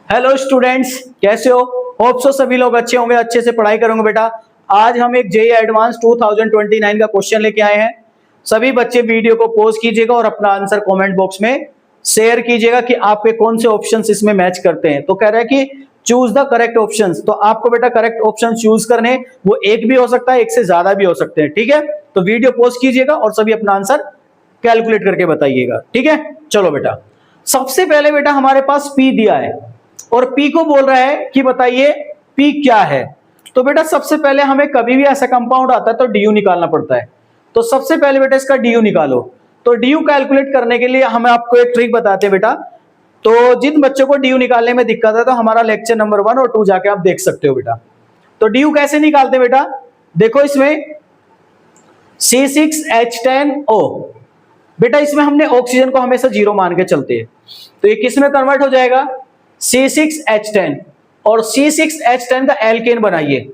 Hello students, कैसे हो? Hope so सभी लोग अच्छे होंगे, अच्छे से पढ़ाई करोगे बेटा। आज हम एक जेईई एडवांस 2029 का क्वेश्चन लेके आए हैं। सभी बच्चे वीडियो को पॉज कीजिएगा और अपना आंसर कमेंट बॉक्स में शेयर कीजिएगा कि आपके कौन से ऑप्शंस इसमें मैच करते हैं। तो कह रहा है कि चूज द करेक्ट ऑप्शंस, तो आपको बेटा करेक्ट ऑप्शन चूज करने, वो एक भी हो सकता है, एक से ज्यादा भी हो सकते हैं। ठीक है, तो वीडियो पॉज कीजिएगा और सभी अपना आंसर कैलकुलेट करके बताइएगा। ठीक है, चलो बेटा। सबसे पहले बेटा हमारे पास पी दिया है और पी को बोल रहा है कि बताइए पी क्या है। तो बेटा सबसे पहले हमें कभी भी ऐसा कंपाउंड आता है तो डीयू निकालना पड़ता है। तो सबसे पहले बेटा इसका डीयू निकालो। तो डीयू कैलकुलेट करने के लिए हम आपको एक ट्रिक बताते हैं बेटा। तो जिन बच्चों को डीयू निकालने में दिक्कत है तो हमारा लेक्चर नंबर 1 और 2 जाके आप देख सकते हो बेटा। तो डीयू कैसे निकालते बेटा, देखो इसमें C6H10O, बेटा इसमें हमने ऑक्सीजन को हमेशा 0 मान के चलते हैं। तो ये किस में कन्वर्ट हो जाएगा? C6H10, और C6H10 का एल्केन बनाइए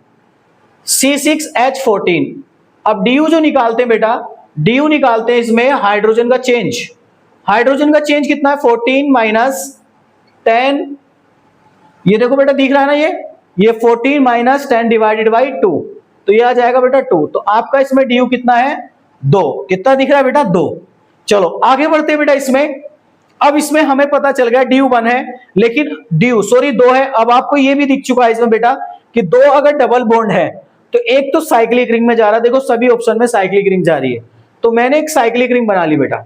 C6H14। अब डीयू जो निकालते हैं बेटा, डीयू निकालते हैं इसमें हाइड्रोजन का चेंज। हाइड्रोजन का चेंज कितना है? 14 माइनस 10। ये देखो बेटा दिख रहा है ना, ये 14 माइनस 10 डिवाइडेड बाई 2, तो ये आ जाएगा बेटा 2। तो आपका इसमें डीयू कितना है? 2। कितना दिख रहा है बेटा? 2। चलो आगे बढ़ते हैं बेटा इसमें। अब इसमें हमें पता चल गया ड्यू 1 है, लेकिन ड्यू 2 है। अब आपको ये भी दिख चुका है इसमें बेटा कि 2 अगर डबल बॉन्ड है तो एक तो साइक्लिक रिंग में जा रहा है। देखो सभी ऑप्शन में साइक्लिक रिंग जा रही है, तो मैंने एक साइक्लिक रिंग बना ली बेटा,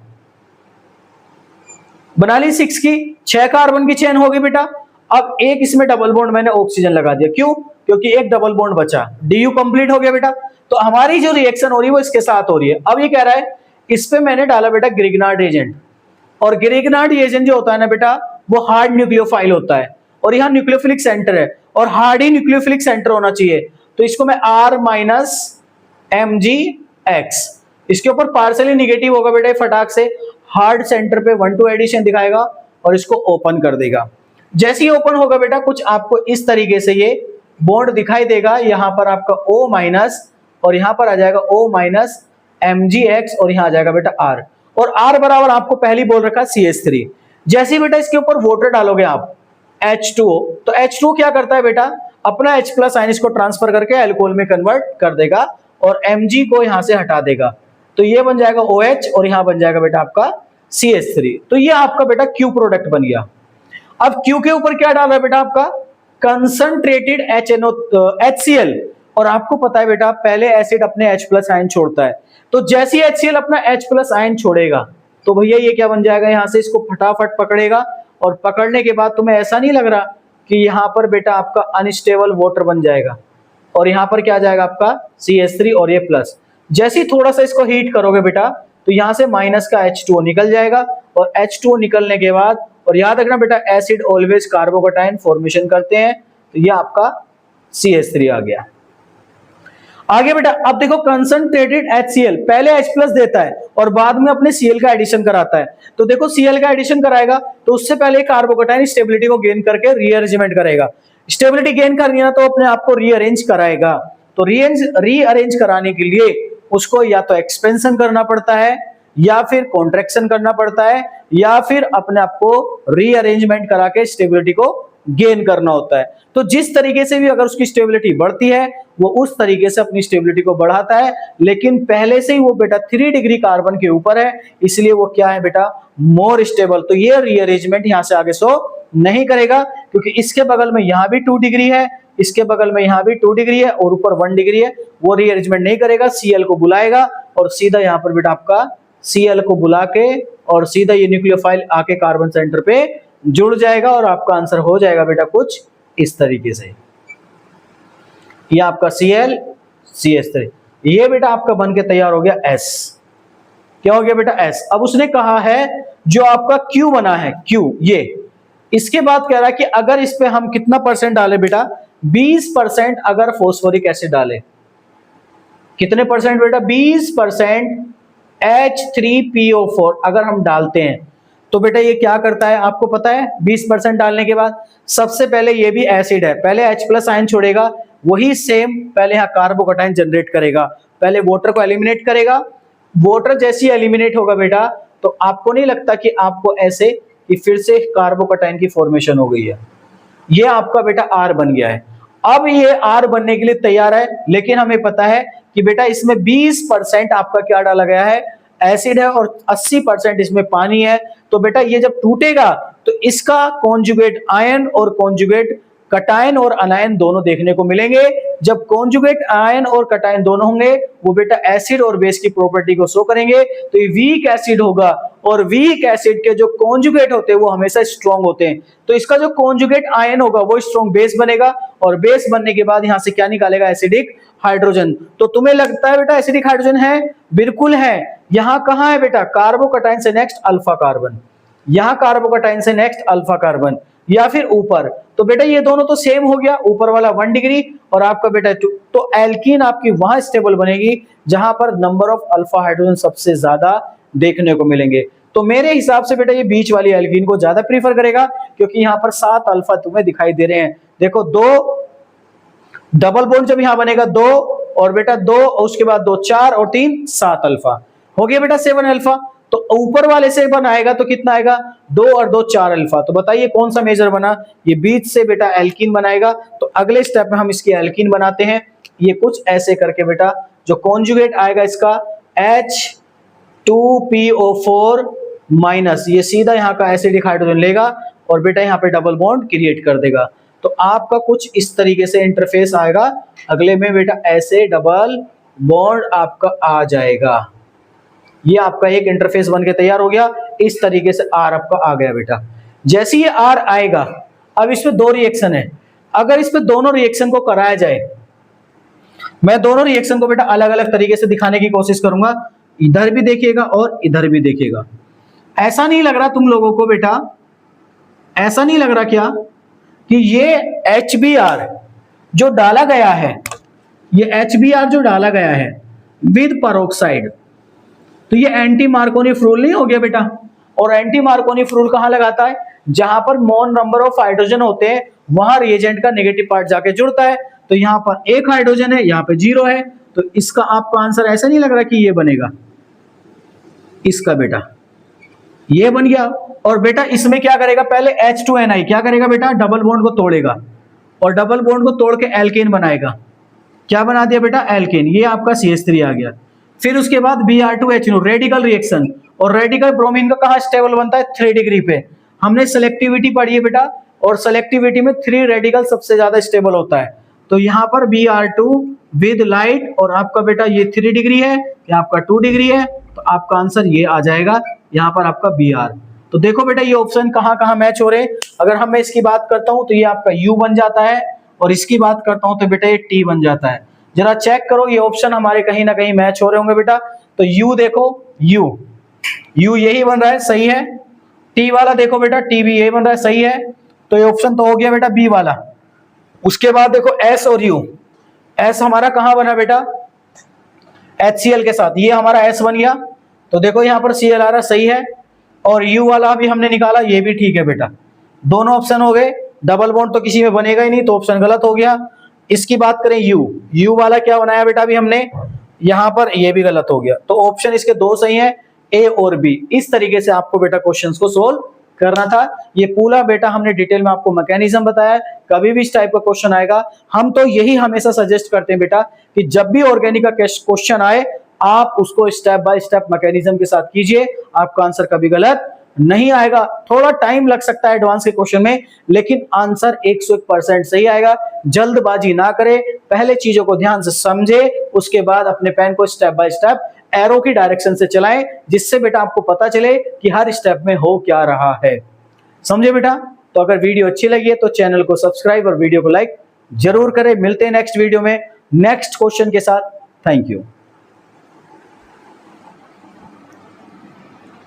बना ली 6 की, 6 कार्बन की चेन होगी बेटा। अब एक इसमें डबल बॉन्ड मैंने ऑक्सीजन लगा दिया, क्यों? क्योंकि एक डबल बॉन्ड बचा, डीयू कंप्लीट हो गया बेटा। तो हमारी जो रिएक्शन हो रही है वो इसके साथ हो रही है। अब ये कह रहा है इस पे मैंने डाला बेटा ग्रिग्नार्ड एजेंट, और ग्रिग्नार्ड एजेंट जो होता है ना बेटा वो हार्ड न्यूक्लियोफाइल होता है, और यहाँ न्यूक्लियोफिलिक सेंटर है और हार्ड ही न्यूक्लियोफिलिक सेंटर होना चाहिए। तो इसको मैं R माइनस MgX, इसके ऊपर पार्सली निगेटिव होगा बेटा, फटाक से हार्ड सेंटर पे 1-2 एडिशन दिखाएगा और इसको ओपन कर देगा। जैसे ही ओपन होगा बेटा कुछ आपको इस तरीके से ये बॉन्ड दिखाई देगा। यहां पर आपका O माइनस और यहां पर आ जाएगा O माइनस MgX, और यहां आ जाएगा बेटा R, और R बराबर आपको पहले बोल रखा CH3। जैसे ही बेटा इसके ऊपर वाटर डालोगे आप H2O, तो H2O क्या करता है बेटा, अपना H प्लस आयन इसको ट्रांसफर करके अल्कोहल में कन्वर्ट कर देगा और Mg को यहां से हटा देगा। तो ये बन जाएगा OH और यहां बन जाएगा बेटा आपका CH3। तो ये आपका बेटा Q प्रोडक्ट बन गया। अब Q के ऊपर क्या डाला है बेटा, आपका कंसंट्रेटेड HCl, और आपको पता है बेटा पहले एसिड अपने H प्लस आयन छोड़ता है, तो जैसे ही HCl अपना H प्लस आयन छोड़ेगा तो भैया ये क्या बन जाएगा, यहां से इसको फटाफट पकड़ेगा, और पकड़ने के बाद तुम्हें ऐसा नहीं लग रहा कि यहां पर बेटा आपका अनस्टेबल वाटर बन जाएगा, और यहां पर क्या जाएगा आपका CH3 और ये प्लस। जैसे ही थोड़ा सा इसको हीट करोगे बेटा तो यहां से माइनस का H2O निकल जाएगा, और H2O निकलने के बाद, और याद रखना बेटा एसिड ऑलवेज कार्बोकैटायन फॉर्मेशन करते हैं, तो ये आपका CH3 आ गया। आगे बेटा अब देखो कंसंट्रेटेड HCl पहले H प्लस देता है और बाद में अपने Cl का एडिशन कराता है। तो देखो Cl का एडिशन कराएगा तो उससे पहले कार्बोकैटायन स्टेबिलिटी को गेन करके रीअरेंजमेंट करेगा। स्टेबिलिटी गेन करनी है तो अपने आप को रीअरेंज कराएगा। तो रीअरेंज कराने के लिए उसको या तो एक्सपेंशन करना पड़ता है, या फिर कॉन्ट्रैक्शन करना पड़ता है, या फिर अपने आप को रीअरेंजमेंट करा के स्टेबिलिटी को गेन करना होता है। तो जिस तरीके से भी अगर उसकी स्टेबिलिटी बढ़ती है वो उस तरीके से अपनी स्टेबिलिटी को बढ़ाता है, लेकिन पहले से ही वो बेटा 3 डिग्री कार्बन के ऊपर है, इसलिए वो क्या है बेटा, मोर स्टेबल। तो ये रीअरेंजमेंट यहां से आगे शो नहीं करेगा, क्योंकि इसके बगल में यहां भी 2 डिग्री है, इसके बगल में यहां भी 2 डिग्री है और ऊपर 1 डिग्री है, वो रीअरेंजमेंट नहीं करेगा। Cl को बुलाएगा और सीधा यहां पर बेटा आपका Cl को बुला के और सीधा ये न्यूक्लियोफाइल आके कार्बन सेंटर पे जुड़ जाएगा, और आपका आंसर हो जाएगा बेटा कुछ इस तरीके से। ये आपका Cl CH3, ये बेटा आपका बन के तैयार हो गया S। क्या हो गया बेटा S। अब उसने कहा है जो आपका Q बना है Q, ये इसके बाद कह रहा है कि अगर इस पे हम कितना परसेंट डाले बेटा, 20% अगर फॉस्फोरिक एसिड डाले, कितने परसेंट बेटा, 20% H3PO4 अगर हम डालते हैं तो बेटा ये क्या करता है आपको पता है। 20% डालने के बाद सबसे पहले ये भी एसिड है, पहले H प्लस आयन छोड़ेगा, वही सेम पहले यहाँ कार्बोकैटायन जनरेट करेगा, पहले वाटर को एलिमिनेट करेगा। वाटर जैसे ही एलिमिनेट होगा बेटा तो आपको नहीं लगता कि आपको ऐसे कि फिर से कार्बोकैटायन की फॉर्मेशन हो गई है, ये आपका बेटा R बन गया है। अब ये R बनने के लिए तैयार है, लेकिन हमें पता है कि बेटा इसमें 20% आपका क्या डाला गया है, एसिड है, और 80% इसमें पानी है। तो बेटा ये जब टूटेगा तो इसका कॉन्जुगेट आयन और कॉन्जुगेट कटायन और अनायन दोनों देखने को मिलेंगे। जब कॉन्जुगेट आयन और कटायन दोनों होंगे वो बेटा एसिड और बेस की प्रॉपर्टी को शो करेंगे। तो ये वीक एसिड होगा, और वीक एसिड के जो कॉन्जुगेट होते हैं वो हमेशा स्ट्रॉन्ग होते हैं। तो इसका जो कॉन्जुगेट आयन होगा वो स्ट्रॉन्ग बेस बनेगा, और बेस बनने के बाद यहां से क्या निकालेगा, एसिडिक हाइड्रोजन। तो तुम्हें लगता है बेटा एसिडिक हाइड्रोजन है? बिल्कुल है। यहां कहां है बेटा, कार्बोकटायन से नेक्स्ट अल्फा कार्बन, यहां कार्बोकटायन से नेक्स्ट अल्फा कार्बन, या फिर ऊपर। तो बेटा ये दोनों तो सेम हो गया, ऊपर वाला 1 डिग्री और आपका बेटा 2। तो एल्कीन आपकी वहां स्टेबल बनेगी जहां पर नंबर ऑफ अल्फा हाइड्रोजन सबसे ज्यादा देखने को मिलेंगे। तो मेरे हिसाब से बेटा ये बीच वाली एल्कीन को ज्यादा प्रीफर करेगा, क्योंकि यहां पर 7 अल्फा तुम्हें दिखाई दे रहे हैं। देखो 2 डबल बॉन्ड जब यहां बनेगा 2, और बेटा 2, और उसके बाद 2 4 और 3 7 अल्फा हो गया बेटा 7 अल्फा। तो ऊपर वाले से बनाएगा तो कितना आएगा, 2 और 2 4 अल्फा। तो बताइए कौन सा मेजर बना, ये बीच से बेटा एल्कीन बनाएगा। तो अगले स्टेप में हम इसकी एल्कीन बनाते हैं। ये कुछ ऐसे करके बेटा जो कॉन्जुगेट आएगा इसका H2PO4 माइनस, ये सीधा यहाँ का एसिडिक हाइड्रोजन लेगा और बेटा यहाँ पे डबल बॉन्ड क्रिएट कर देगा। तो आपका कुछ इस तरीके से इंटरफेस आएगा। अगले में बेटा ऐसे डबल बॉन्ड आपका आ जाएगा। ये आपका एक इंटरफेस बन के तैयार हो गया। इस तरीके से R आपका आ गया बेटा। जैसे ये R आएगा, अब इसमें 2 रिएक्शन है। अगर इस पे दोनों रिएक्शन को कराया जाए, मैं दोनों रिएक्शन को बेटा अलग अलग तरीके से दिखाने की कोशिश करूंगा। इधर भी देखिएगा और इधर भी देखिएगा। ऐसा नहीं लग रहा तुम लोगों को बेटा, ऐसा नहीं लग रहा क्या कि ये HBr जो डाला गया है, ये HBr जो डाला गया है विद पेरोक्साइड, तो ये एंटी मार्कोनी रूल नहीं हो गया बेटा। और एंटी मार्कोनी रूल कहां लगाता है, जहां पर मोल नंबर ऑफ हाइड्रोजन होते हैं वहां रिएजेंट का नेगेटिव पार्ट जाके जुड़ता है। तो यहां पर 1 हाइड्रोजन है, यहां पे 0 है। तो इसका आपका आंसर ऐसा नहीं लग रहा कि ये बनेगा, इसका बेटा ये बन गया। और बेटा इसमें क्या करेगा, पहले H2Ni क्या करेगा बेटा, डबल बॉन्ड को तोड़ेगा, और डबल बॉन्ड को तोड़ के एल्केन बनाएगा। क्या बना दिया बेटा, एल्केन। ये आपका CH3 आ गया। फिर उसके बाद Br2H रेडिकल रिएक्शन, और रेडिकल ब्रोमीन का कहां स्टेबल बनता है, 3 डिग्री पे। हमने सेलेक्टिविटी पढ़ी है बेटा, और सेलेक्टिविटी में 3 रेडिकल सबसे ज्यादा स्टेबल होता है। तो यहां पर Br2 विद लाइट, और आपका बेटा ये 3 डिग्री है, ये आपका 2 डिग्री है। तो आपका आंसर ये आ जाएगा, यहाँ पर आपका Br। तो देखो बेटा ये ऑप्शन कहां कहां मैच हो रहे हैं। अगर हम मैं इसकी बात करता हूं तो ये आपका U बन जाता है, और इसकी बात करता हूं तो बेटा ये T बन जाता है। जरा चेक करो ये ऑप्शन हमारे कहीं ना कहीं मैच हो रहे होंगे बेटा। तो U देखो, U यही बन रहा है, सही है। T वाला देखो बेटा, T भी यही बन रहा है, सही है। तो ये ऑप्शन तो हो गया बेटा B वाला। उसके बाद देखो S और U, S हमारा कहां बना बेटा, HCl के साथ, ये हमारा S बन गया। तो देखो यहाँ पर Cl आ रहा, सही है। और U वाला भी हमने निकाला, ये भी ठीक है बेटा। दोनों ऑप्शन हो गए। डबल बॉन्ड तो किसी में बनेगा ही नहीं, तो ऑप्शन गलत हो गया। इसकी बात करें U वाला क्या बनाया बेटा अभी हमने, यहाँ पर ये भी गलत हो गया। तो ऑप्शन इसके 2 सही है, A और B। इस तरीके से आपको बेटा क्वेश्चंस को सोल्व करना था। ये पूरा बेटा हमने डिटेल में आपको मैकेनिज्म बताया। कभी भी इस टाइप का क्वेश्चन आएगा, हम तो यही हमेशा सजेस्ट करते हैं बेटा कि जब भी ऑर्गेनिक का क्वेश्चन आए आप उसको स्टेप बाय स्टेप मैकेनिज्म के साथ कीजिए, आपका आंसर कभी गलत नहीं आएगा। थोड़ा टाइम लग सकता है एडवांस के क्वेश्चन में, लेकिन आंसर 101% सही आएगा। जल्दबाजी ना करें, पहले चीजों को ध्यान से समझे, उसके बाद अपने पेन को स्टेप बाय स्टेप एरो की डायरेक्शन से चलाएं, जिससे बेटा आपको पता चले कि हर स्टेप में हो क्या रहा है। समझे बेटा? तो अगर वीडियो अच्छी लगी है तो चैनल को सब्सक्राइब और वीडियो को लाइक जरूर करें। मिलते हैं नेक्स्ट वीडियो में नेक्स्ट क्वेश्चन के साथ। Thank you.